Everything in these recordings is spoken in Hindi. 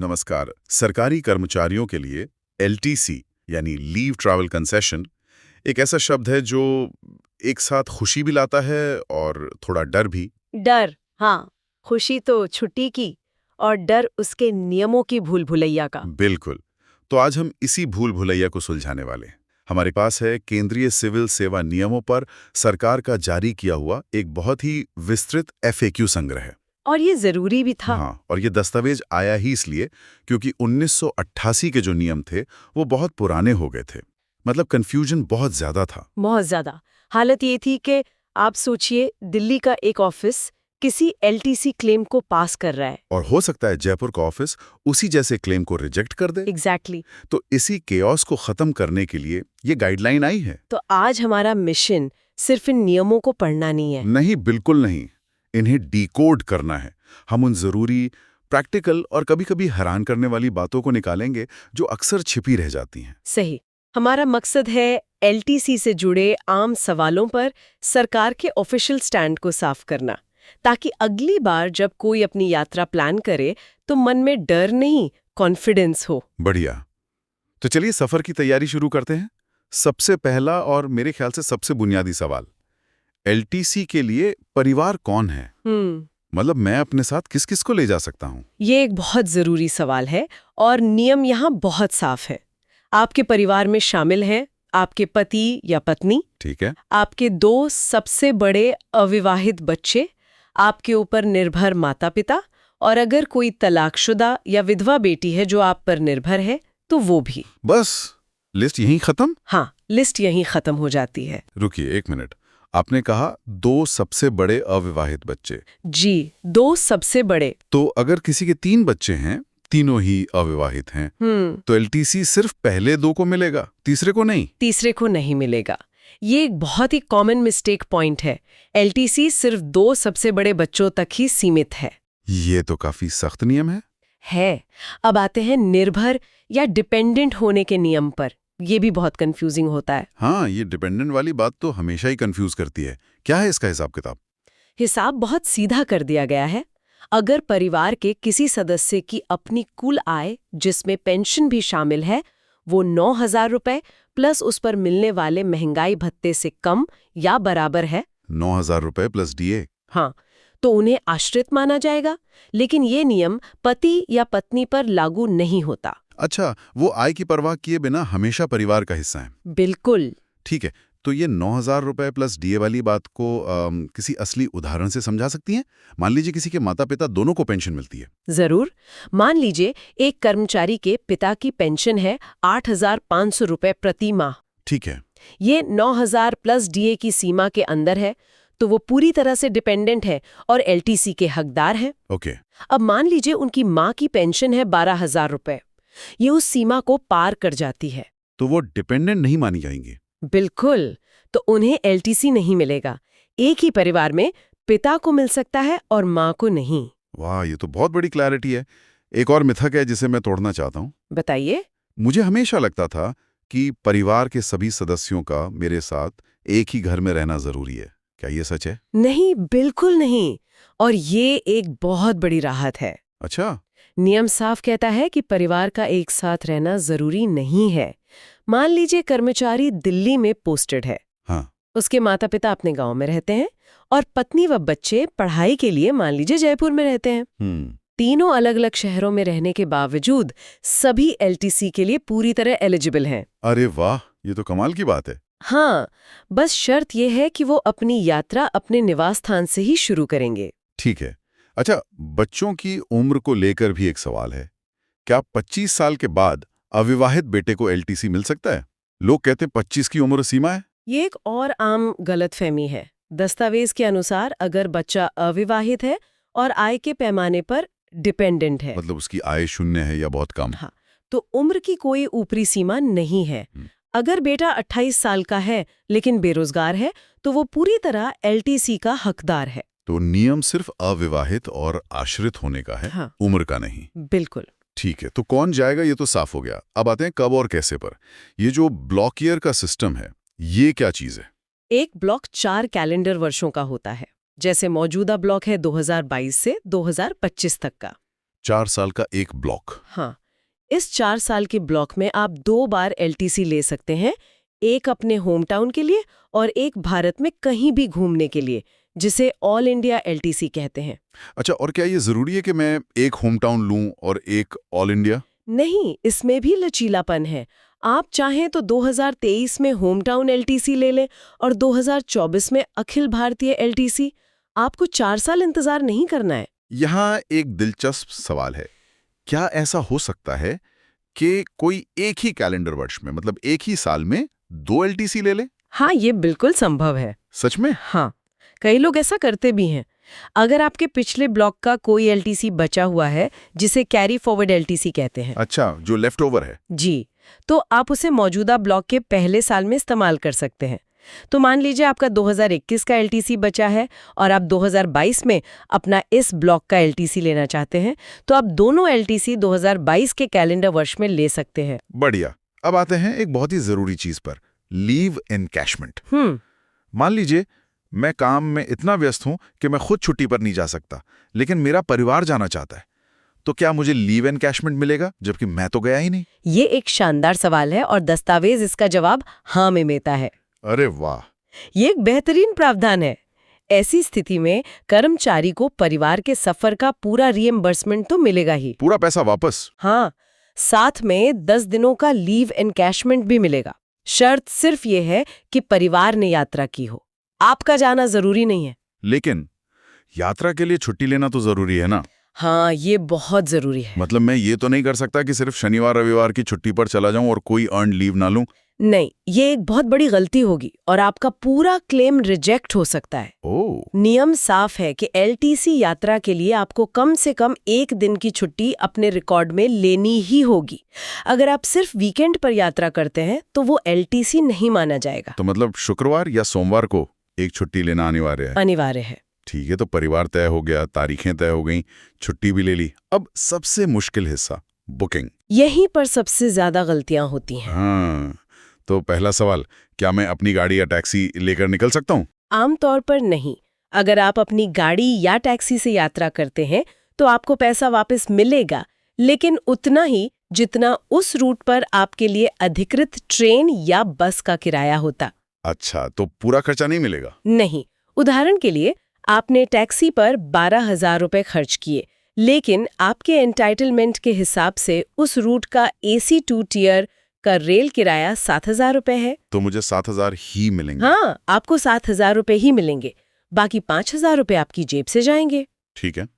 नमस्कार। सरकारी कर्मचारियों के लिए एलटीसी यानी लीव ट्रैवल कंसेशन एक ऐसा शब्द है जो एक साथ खुशी भी लाता है और थोड़ा डर भी। डर, हाँ। खुशी तो छुट्टी की और डर उसके नियमों की भूल भुलैया का। बिल्कुल। तो आज हम इसी भूल भुलैया को सुलझाने वाले हैं। हमारे पास है केंद्रीय सिविल सेवा नियमों पर सरकार का जारी किया हुआ एक बहुत ही विस्तृत एफएक्यू संग्रह। और ये जरूरी भी था। हाँ, और ये दस्तावेज आया ही इसलिए क्योंकि 1988 के जो नियम थे वो बहुत पुराने हो गए थे। मतलब कंफ्यूजन बहुत ज्यादा था। बहुत ज्यादा। हालत ये थी कि आप सोचिए, दिल्ली का एक ऑफिस किसी एलटीसी क्लेम को पास कर रहा है। और हो सकता है जयपुर का ऑफिस उसी जैसे क्लेम को रिजेक्ट कर दे। एग्जैक्टली। तो इसी केओस को खत्म करने के लिए ये गाइडलाइन आई है। तो आज हमारा मिशन सिर्फ इन नियमों को पढ़ना नहीं है। नहीं, बिल्कुल नहीं। इन्हें डिकोड करना है। हम उन जरूरी, प्रैक्टिकल और कभी-कभी हैरान करने वाली बातों को निकालेंगे जो अक्सर छिपी रह जाती हैं। सही। हमारा मकसद है एलटीसी से जुड़े आम सवालों पर सरकार के ऑफिशियल स्टैंड को साफ करना, ताकि अगली बार जब कोई अपनी यात्रा प्लान करे तो मन में डर नहीं, कॉन्फिडेंस हो। बढ़िया। तो चलिए सफर की तैयारी शुरू करते हैं। सबसे पहला और मेरे ख्याल से सबसे बुनियादी सवाल, एलटीसी के लिए परिवार कौन है? मतलब मैं अपने साथ किस किस को ले जा सकता हूँ? ये एक बहुत जरूरी सवाल है और नियम यहाँ बहुत साफ है। आपके परिवार में शामिल हैं आपके पति या पत्नी, ठीक है। आपके 2 सबसे बड़े अविवाहित बच्चे, आपके ऊपर निर्भर माता पिता, और अगर कोई तलाकशुदा या विधवा बेटी है जो आप पर निर्भर है तो वो भी। बस लिस्ट यहीं खत्म? हाँ, लिस्ट यहीं खत्म हो जाती है। रुकिए एक मिनट। आपने कहा 2 सबसे बड़े अविवाहित बच्चे। जी, 2 सबसे बड़े। तो अगर किसी के 3 बच्चे हैं, तीनों ही अविवाहित हैं, तो एलटीसी सिर्फ पहले 2 को मिलेगा, तीसरे को नहीं? तीसरे को नहीं मिलेगा। ये एक बहुत ही कॉमन मिस्टेक पॉइंट है। एलटीसी सिर्फ 2 सबसे बड़े बच्चों तक ही सीमित है। ये तो काफी सख्त नियम है। अब आते हैं निर्भर या डिपेंडेंट होने के नियम पर। ये भी बहुत कंफ्यूजिंग होता है। हाँ, ये डिपेंडेंट वाली बात तो हमेशा ही कंफ्यूज करती है। क्या है इसका हिसाब किताब? हिसाब बहुत सीधा कर दिया गया है। अगर परिवार के किसी सदस्य की अपनी कुल आय, जिसमें पेंशन भी शामिल है, वो 9,000 रुपए प्लस उस पर मिलने वाले महंगाई भत्ते से कम या बराबर है, 9,000 रुपए प्लस डीए। हाँ, तो उन्हें आश्रित माना जाएगा। लेकिन ये नियम पति या पत्नी पर लागू नहीं होता। अच्छा, वो आय की परवाह किए बिना हमेशा परिवार का हिस्सा है। बिल्कुल। ठीक है। तो ये 9,000 रुपए प्लस डीए वाली बात को किसी असली उदाहरण से समझा सकती हैं? मान लीजिए किसी के माता पिता दोनों को पेंशन मिलती है। जरूर। मान लीजिए एक कर्मचारी के पिता की पेंशन है 8,500 रुपए प्रति माह। ठीक है। ये 9,000 प्लस डीए की सीमा के अंदर है, तो वो पूरी तरह से डिपेंडेंट है और एलटीसी के हकदार हैं। ओके। अब मान लीजिए उनकी माँ की पेंशन है 12,000 रुपए। ये उस सीमा को पार कर जाती है। तो वो डिपेंडेंट नहीं मानी जाएंगी? बिल्कुल। तो उन्हें एलटीसी नहीं मिलेगा। एक ही परिवार में पिता को मिल सकता है और माँ को नहीं। वाह, ये तो बहुत बड़ी क्लैरिटी है। एक और मिथक है जिसे मैं तोड़ना चाहता हूँ। बताइए। मुझे हमेशा लगता था कि परिवार के सभी सदस्यों का मेरे साथ एक ही घर में रहना जरूरी है। क्या ये सच है? नहीं, बिल्कुल नहीं। और ये एक बहुत बड़ी राहत है। अच्छा। नियम साफ कहता है कि परिवार का एक साथ रहना जरूरी नहीं है। मान लीजिए कर्मचारी दिल्ली में पोस्टेड है। हाँ। उसके माता पिता अपने गांव में रहते हैं और पत्नी व बच्चे पढ़ाई के लिए मान लीजिए जयपुर में रहते हैं। तीनों अलग अलग शहरों में रहने के बावजूद सभी एलटीसी के लिए पूरी तरह एलिजिबल हैं। अरे वाह, ये तो कमाल की बात है। हाँ, बस शर्त यह है कि वो अपनी यात्रा अपने निवास स्थान से ही शुरू करेंगे। ठीक है। अच्छा, बच्चों की उम्र को लेकर भी एक सवाल है। क्या 25 साल के बाद अविवाहित बेटे को एलटीसी मिल सकता है? लोग कहते हैं 25 की उम्र सीमा है। ये एक और आम गलतफहमी है। दस्तावेज के अनुसार अगर बच्चा अविवाहित है और आय के पैमाने पर डिपेंडेंट है, मतलब उसकी आय 0 है या बहुत कम, हाँ, तो उम्र की कोई ऊपरी सीमा नहीं है। अगर बेटा 28 साल का है लेकिन बेरोजगार है, तो वो पूरी तरह एलटीसी का हकदार है। तो नियम सिर्फ अविवाहित और आश्रित होने का है, हाँ, उम्र का नहीं। बिल्कुल। ठीक है। तो कौन जाएगा ये तो साफ हो गया। अब आते हैं कब और कैसे पर। ये जो ब्लॉक ईयर का सिस्टम है, ये क्या चीज है? एक ब्लॉक 4 कैलेंडर वर्षों का होता है। जैसे मौजूदा ब्लॉक है 2022 से 2025 तक का। 4 साल का एक ब्लॉक। हाँ, इस 4 साल के ब्लॉक में आप 2 बार LTC ले सकते हैं, एक अपने होम टाउन के लिए और एक भारत में कहीं भी घूमने के लिए, जिसे ऑल इंडिया LTC कहते हैं। अच्छा, और क्या ये जरूरी है कि मैं एक होम टाउन लूं और एक ऑल इंडिया? नहीं, इसमें भी लचीलापन है। आप चाहें तो 2023 में होम टाउन LTC ले लें और 2024 में अखिल भारतीय LTC। आपको 4 साल इंतजार नहीं करना है। यहाँ एक दिलचस्प सवाल है, क्या ऐसा हो सकता है कि कोई एक ही कैलेंडर वर्ष में, मतलब एक ही साल में 2 LTC ले ले? हाँ, ये बिल्कुल संभव है। सच में? हाँ, कई लोग ऐसा करते भी हैं। अगर आपके पिछले ब्लॉक का कोई LTC बचा हुआ है, जिसे कैरी फॉरवर्ड LTC कहते हैं। अच्छा, जो लेफ्ट ओवर है। जी, तो आप उसे मौजूदा ब्लॉक के पहले साल में इस्तेमाल कर सकते हैं। तो मान लीजिए आपका 2021 का LTC बचा है और आप 2022 में अपना इस ब्लॉक का LTC लेना चाहते हैं, तो आप दोनों LTC 2022 के कैलेंडर वर्ष में ले सकते हैं। बढ़िया। अब आते हैं एक बहुत ही जरूरी चीज पर, लीव एनकैशमेंट। मान लीजिए मैं काम में इतना व्यस्त हूं कि मैं खुद छुट्टी पर नहीं जा सकता, लेकिन मेरा परिवार जाना चाहता है, तो क्या मुझे लीव एनकैशमेंट मिलेगा, जबकि मैं तो गया ही नहीं? ये एक शानदार सवाल है और दस्तावेज इसका जवाब हाँ में देता है। अरे वाह! ये एक बेहतरीन प्रावधान है। ऐसी स्थिति में कर्मचारी को परिवार के सफर का पूरा रिएम्बर्समेंट तो मिलेगा ही। पूरा पैसा वापस? हाँ, साथ में 10 दिनों का लीव एनकैशमेंट भी मिलेगा। शर्त सिर्फ ये है कि परिवार ने यात्रा की हो, आपका जाना जरूरी नहीं है। लेकिन यात्रा के लिए छुट्टी लेना तो जरूरी है ना? हाँ, ये बहुत जरूरी है। मतलब मैं ये तो नहीं कर सकता कि सिर्फ शनिवार रविवार की छुट्टी पर चला जाऊं और कोई अर्न लीव ना लूं? नहीं, ये एक बहुत बड़ी गलती होगी और आपका पूरा क्लेम रिजेक्ट हो सकता है। ओह, नियम साफ है कि LTC यात्रा के लिए आपको कम से कम 1 दिन की छुट्टी अपने रिकॉर्ड में लेनी ही होगी। अगर आप सिर्फ वीकेंड पर यात्रा करते हैं तो वो LTC नहीं माना जाएगा। तो मतलब शुक्रवार या सोमवार को एक छुट्टी लेना अनिवार्य है? अनिवार्य है। ठीक है, तो परिवार तय हो गया, तारीखें तय हो गईं, छुट्टी भी ले ली। अब सबसे मुश्किल हिस्सा, बुकिंग। यहीं पर सबसे ज्यादा गलतियां होती हैं। हाँ, तो पहला सवाल, क्या मैं अपनी गाड़ी या टैक्सी लेकर निकल सकता हूँ? आमतौर पर नहीं। अगर आप अपनी गाड़ी या टैक्सी से यात्रा करते हैं तो आपको पैसा वापस मिलेगा, लेकिन उतना ही जितना उस रूट पर आपके लिए अधिकृत ट्रेन या बस का किराया होता। अच्छा, तो पूरा खर्चा नहीं मिलेगा? नहीं। उदाहरण के लिए आपने टैक्सी पर 12,000 रुपए खर्च किए, लेकिन आपके एंटाइटलमेंट के हिसाब से उस रूट का AC2 टियर का रेल किराया 7,000 रुपए है। तो मुझे 7,000 ही मिलेंगे? हाँ, आपको 7,000 रुपए ही मिलेंगे, बाकी 5,000 रुपए आपकी जेब से जाएंगे। ठीक है।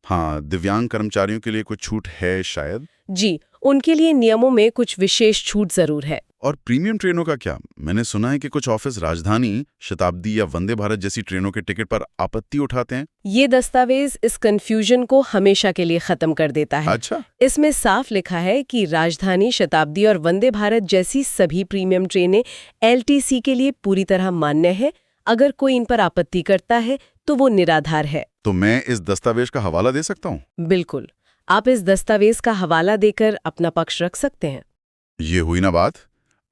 हाँ, दिव्यांग कर्मचारियों के लिए कुछ छूट है शायद? जी, उनके लिए नियमों में कुछ विशेष छूट जरूर है। और प्रीमियम ट्रेनों का क्या? मैंने सुना है कि कुछ ऑफिस राजधानी, शताब्दी या वंदे भारत जैसी ट्रेनों के टिकट पर आपत्ति उठाते हैं। ये दस्तावेज इस कंफ्यूजन को हमेशा के लिए खत्म कर देता है। अच्छा। इसमें साफ लिखा है कि राजधानी, शताब्दी और वंदे भारत जैसी सभी प्रीमियम ट्रेनें LTC के लिए पूरी तरह मान्य है। अगर कोई इन पर आपत्ति करता है तो वो निराधार है। तो मैं इस दस्तावेज का हवाला दे सकता हूँ? बिल्कुल, आप इस दस्तावेज का हवाला देकर अपना पक्ष रख सकते हैं। ये हुई ना बात।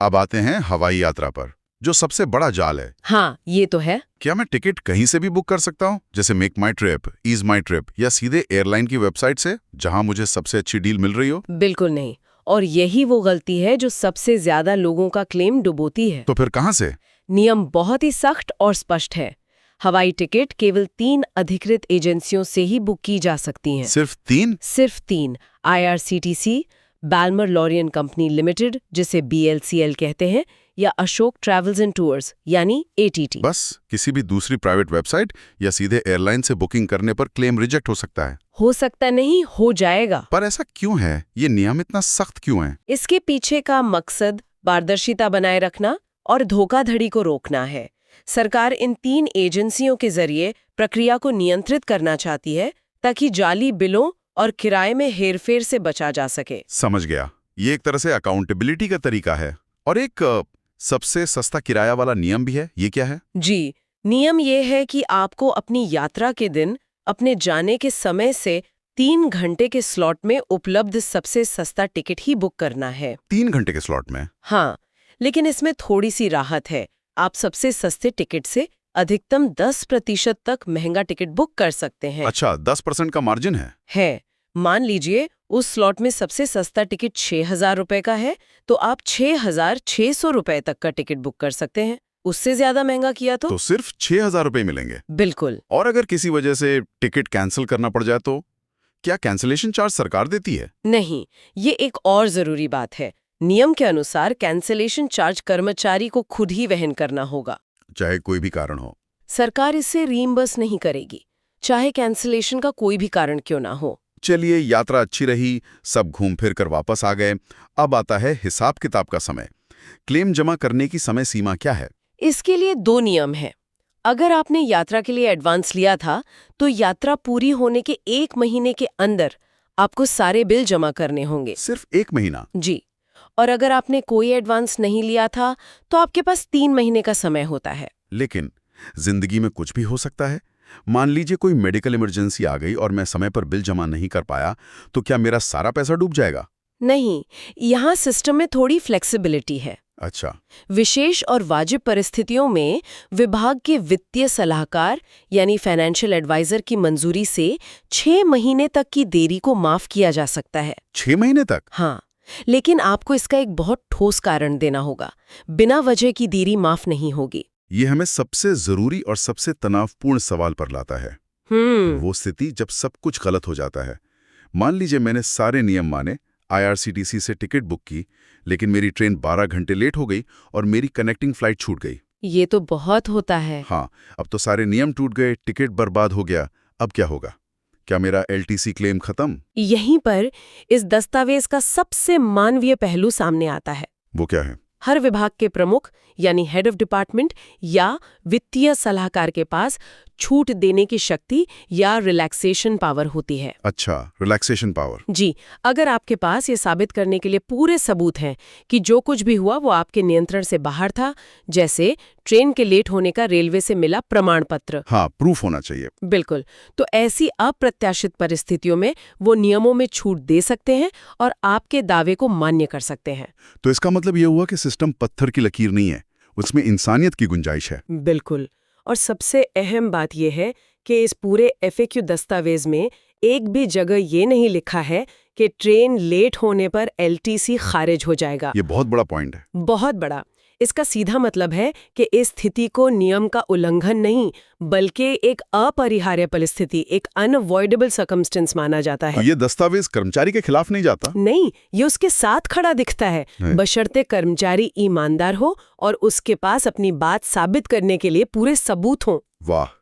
अब आते हैं हवाई यात्रा पर, जो सबसे बड़ा जाल है। हाँ, ये तो है। क्या मैं टिकट कहीं से भी बुक कर सकता हूँ, जैसे मेक माई ट्रिप, ईज माई ट्रिप, या सीधे एयरलाइन की वेबसाइट से, जहां मुझे सबसे अच्छी डील मिल रही हो? बिल्कुल नहीं, और यही वो गलती है जो सबसे ज्यादा लोगों का क्लेम डुबोती है। तो फिर कहां से? नियम बहुत ही सख्त और स्पष्ट है। हवाई टिकट केवल 3 अधिकृत एजेंसियों से ही बुक की जा सकती हैं। सिर्फ 3? सिर्फ 3। IRCTC, Balmer Lorien company limited, जिसे BLCL कहते हैं, या अशोक ट्रैवल्स एंड टूर्स यानी ATT। बस किसी भी दूसरी प्राइवेट वेबसाइट या सीधे एयरलाइन से बुकिंग करने पर क्लेम रिजेक्ट हो सकता है? हो सकता नहीं, हो जाएगा। पर ऐसा क्यों है? ये नियम इतना सख्त क्यों है? इसके पीछे का मकसद पारदर्शिता बनाए रखना और धोखाधड़ी को रोकना है। सरकार इन 3 एजेंसियों के जरिए प्रक्रिया को नियंत्रित करना चाहती है ताकि जाली बिलों और किराए में हेरफेर से बचा जा सके। समझ गया। ये एक तरह से अकाउंटेबिलिटी का तरीका है। और एक सबसे सस्ता किराया वाला नियम भी है, ये क्या है? जी, नियम ये है कि आपको अपनी यात्रा के दिन अपने जाने के समय से 3 घंटे के स्लॉट में उपलब्ध सबसे सस्ता टिकट ही बुक करना है। 3 घंटे के स्लॉट में? हाँ, लेकिन इसमें थोड़ी सी राहत है। आप सबसे सस्ते टिकट से अधिकतम 10% तक महंगा टिकट बुक कर सकते हैं। अच्छा, 10% का मार्जिन है? है, मान लीजिए उस स्लॉट में सबसे सस्ता टिकट 6,000 रुपए का है, तो आप 6,600 रुपए तक का टिकट बुक कर सकते हैं। उससे ज्यादा महंगा किया तो सिर्फ 6,000 रुपए मिलेंगे। बिल्कुल। और अगर किसी वजह से टिकट कैंसिल करना पड़ जाए तो क्या कैंसिलेशन चार्ज सरकार देती है? नहीं, ये एक और जरूरी बात है। नियम के अनुसार कैंसिलेशन चार्ज कर्मचारी को खुद ही वहन करना होगा, चाहे कोई भी कारण हो। सरकार इससे रीइंबर्स नहीं करेगी, चाहे कैंसिलेशन का कोई भी कारण क्यों ना हो। चलिए, यात्रा अच्छी रही, सब घूम फिर कर वापस आ गए। अब आता है हिसाब किताब का समय। क्लेम जमा करने की समय सीमा क्या है? इसके लिए 2 नियम हैं। अगर आपने यात्रा के लिए एडवांस लिया था, तो यात्रा पूरी होने के 1 महीने के अंदर आपको सारे बिल जमा करने होंगे। सिर्फ 1 महीना? जी। और अगर आपने कोई एडवांस नहीं लिया था, तो आपके पास 3 महीने का समय होता है। लेकिन जिंदगी में कुछ भी हो सकता है। मान लीजिए कोई मेडिकल इमरजेंसी आ गई और मैं समय पर बिल जमा नहीं कर पाया, तो क्या मेरा सारा पैसा डूब जाएगा? नहीं, यहाँ सिस्टम में थोड़ी फ्लेक्सिबिलिटी है। अच्छा। विशेष और वाजिब परिस्थितियों में विभाग के वित्तीय सलाहकार यानी फाइनेंशियल एडवाइजर की मंजूरी से 6 महीने तक की देरी को माफ किया जा सकता है। 6 महीने तक? हाँ, लेकिन आपको इसका एक बहुत ठोस कारण देना होगा। बिना वजह की देरी माफ नहीं होगी। ये हमें सबसे जरूरी और सबसे तनावपूर्ण सवाल पर लाता है। वो स्थिति जब सब कुछ गलत हो जाता है। मान लीजिए मैंने सारे नियम माने, IRCTC से टिकट बुक की, लेकिन मेरी ट्रेन 12 घंटे लेट हो गई और मेरी कनेक्टिंग फ्लाइट छूट गई। ये तो बहुत होता है। हाँ, अब तो सारे नियम टूट गए, टिकट बर्बाद हो गया। अब क्या होगा? क्या मेरा LTC क्लेम खत्म? यहीं पर इस दस्तावेज का सबसे मानवीय पहलू सामने आता है। वो क्या है? हर विभाग के प्रमुख यानी हेड ऑफ डिपार्टमेंट या वित्तीय सलाहकार के पास छूट देने की शक्ति या रिलैक्सेशन पावर होती है। अच्छा, रिलैक्सेशन पावर। जी, अगर आपके पास ये साबित करने के लिए पूरे सबूत हैं कि जो कुछ भी हुआ वो आपके नियंत्रण से बाहर था, जैसे ट्रेन के लेट होने का रेलवे से मिला प्रमाण पत्र। हाँ, प्रूफ होना चाहिए। बिल्कुल। तो ऐसी अप्रत्याशित परिस्थितियों में वो नियमों में छूट दे सकते हैं और आपके दावे को मान्य कर सकते हैं। तो इसका मतलब ये हुआ कि सिस्टम पत्थर की लकीर नहीं है, उसमें इंसानियत की गुंजाइश है। बिल्कुल। और सबसे अहम बात यह है कि इस पूरे FAQ दस्तावेज में एक भी जगह ये नहीं लिखा है कि ट्रेन लेट होने पर LTC खारिज हो जाएगा। ये बहुत बड़ा पॉइंट है। बहुत बड़ा। इसका सीधा मतलब है कि इस स्थिति को नियम का उल्लंघन नहीं, बल्कि एक अपरिहार्य परिस्थिति, एक अनअवॉइडेबल सर्कमस्टेंस माना जाता है। तो ये दस्तावेज कर्मचारी के खिलाफ नहीं जाता? नहीं, ये उसके साथ खड़ा दिखता है, बशर्ते कर्मचारी ईमानदार हो और उसके पास अपनी बात साबित करने के लिए पूरे सबूत हों। वाह!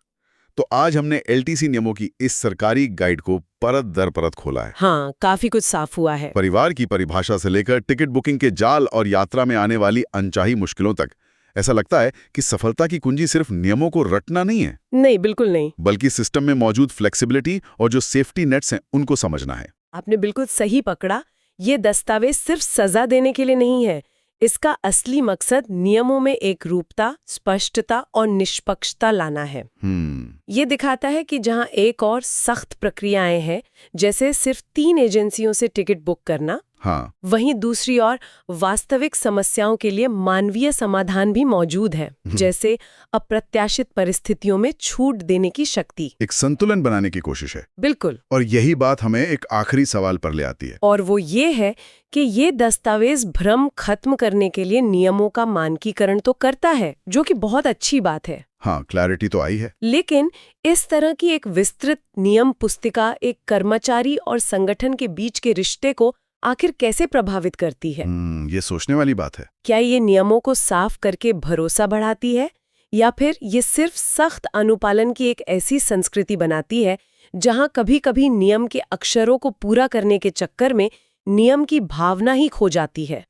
तो आज हमने LTC नियमों की इस सरकारी गाइड को परत दर परत खोला है। हाँ, काफी कुछ साफ हुआ है। परिवार की परिभाषा से लेकर टिकट बुकिंग के जाल और यात्रा में आने वाली अनचाही मुश्किलों तक। ऐसा लगता है कि सफलता की कुंजी सिर्फ नियमों को रटना नहीं है। नहीं, बिल्कुल नहीं। बल्कि सिस्टम में मौजूद फ्लेक्सिबिलिटी और जो सेफ्टी नेट्स हैं उनको समझना है। आपने बिल्कुल सही पकड़ा। ये दस्तावेज सिर्फ सजा देने के लिए नहीं है। इसका असली मकसद नियमों में एक रूपता, स्पष्टता और निष्पक्षता लाना है। ये दिखाता है कि जहां एक और सख्त प्रक्रियाएं हैं, जैसे सिर्फ 3 एजेंसियों से टिकट बुक करना, हाँ, वहीं दूसरी ओर वास्तविक समस्याओं के लिए मानवीय समाधान भी मौजूद है, जैसे अप्रत्याशित परिस्थितियों में छूट देने की शक्ति। एक संतुलन बनाने की कोशिश है। बिल्कुल। और यही बात हमें एक आखिरी सवाल पर ले आती है। और वो ये है कि ये दस्तावेज भ्रम खत्म करने के लिए नियमों का मानकीकरण तो करता है, जो कि बहुत अच्छी बात है। हाँ, क्लैरिटी तो आई है। लेकिन इस तरह की एक विस्तृत नियम पुस्तिका एक कर्मचारी और संगठन के बीच के रिश्ते को आखिर कैसे प्रभावित करती है? ये सोचने वाली बात है। क्या ये नियमों को साफ करके भरोसा बढ़ाती है, या फिर ये सिर्फ सख्त अनुपालन की एक ऐसी संस्कृति बनाती है जहां कभी-कभी नियम के अक्षरों को पूरा करने के चक्कर में नियम की भावना ही खो जाती है?